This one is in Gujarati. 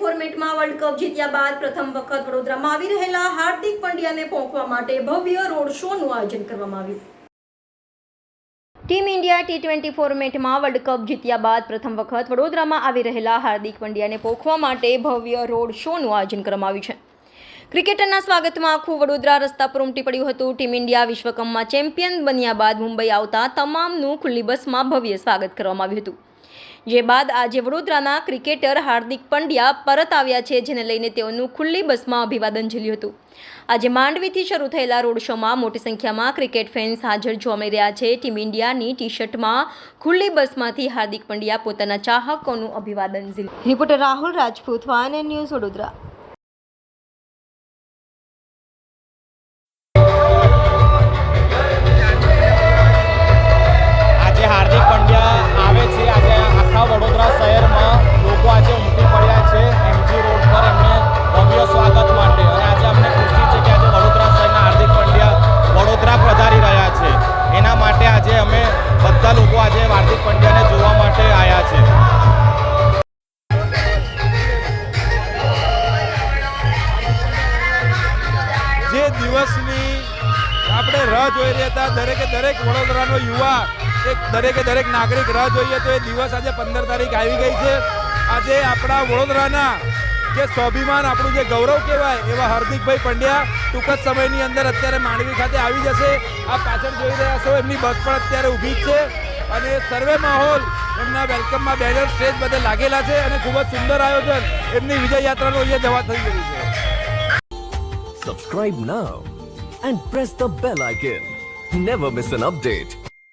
ફોર્મેટમાં વર્લ્ડ કપ જીત્યા બાદ પ્રથમ વખત વડોદરામાં આવી રહેલા હાર્દિક પંડ્યાને પહોંચવા માટે ભવ્ય રોડ શોનું આયોજન કરવામાં આવ્યું. ટીમ ઇન્ડિયા T20 ફોર્મેટમાં વર્લ્ડ કપ જીત્યા બાદ પ્રથમ વખત વડોદરામાં આવી રહેલા હાર્દિક પંડ્યાને પહોંચવા માટે ભવ્ય રોડ શોનું આયોજન કરવામાં આવ્યું છે. ક્રિકેટરના સ્વાગતમાં આખું વડોદરા રસ્તા પર ઉમટી પડ્યું હતું. ટીમ ઇન્ડિયા વિશ્વકપમાં ચેમ્પિયન બન્યા બાદ મુંબઈ આવતા તમામનું ખુલ્લી બસમાં ભવ્ય સ્વાગત કરવામાં આવ્યું હતું. જે બાદ આજે વડોદરાના ક્રિકેટર હાર્દિક પંડ્યા પરત આવ્યા છે, જેને લઈને તેઓનું ખુલ્લી બસમાં અભિવાદન ઝીલ્યું હતું. આજે માંડવીથી શરૂ થયેલા રોડ શોમાં મોટી સંખ્યામાં ક્રિકેટ ફેન્સ હાજર જોવા મળી રહ્યા છે. ટીમ ઇન્ડિયાની ટી-શર્ટમાં ખુલ્લી બસમાંથી હાર્દિક પંડ્યા પોતાના ચાહકોનું અભિવાદન ઝીલ્યું. રિપોર્ટર રાહુલ રાજપૂત, વાન ન્યૂઝ, વડોદરા. વડોદરા શહેરમાં લોકો આજે ઉમટી પડ્યા છે MG રોડ પર એમને ભવ્ય સ્વાગત માટે. અને આજે અમને ખુશી છે કે આજે વડોદરા શહેરના હાર્દિક પંડ્યા વડોદરા પધારી રહ્યા છે. એના માટે આજે અમે બધા લોકો આજે હાર્દિક પંડ્યાને જોવા માટે આવ્યા છે. જે દિવસની આપણે રાહ જોઈ રહ્યા હતા, દરેક વડોદરાનો યુવા, દરેક નાગરિક રાહ જોઈએ તો એ દિવસ આજે 15 તારીખ આવી ગઈ છે. આજે આપણા વડોદરાના જે સ્વાભિમાન, આપણું જે ગૌરવ કહેવાય એવા હાર્દિકભાઈ પંડ્યા ટૂંક જ સમયની અંદર અત્યારે માંડવી ખાતે આવી જશે. આ પાછળ જોઈ રહ્યા છો એમની બસ પણ અત્યારે ઊભી જ છે અને સર્વે માહોલ એમના વેલકમમાં બેનર સ્ટેજ બધે લાગેલા છે અને ખૂબ જ સુંદર આયોજન એમની વિજય યાત્રાનું અહીંયા જવા થઈ ગયું છે. Subscribe now and press the bell icon. Never miss an update.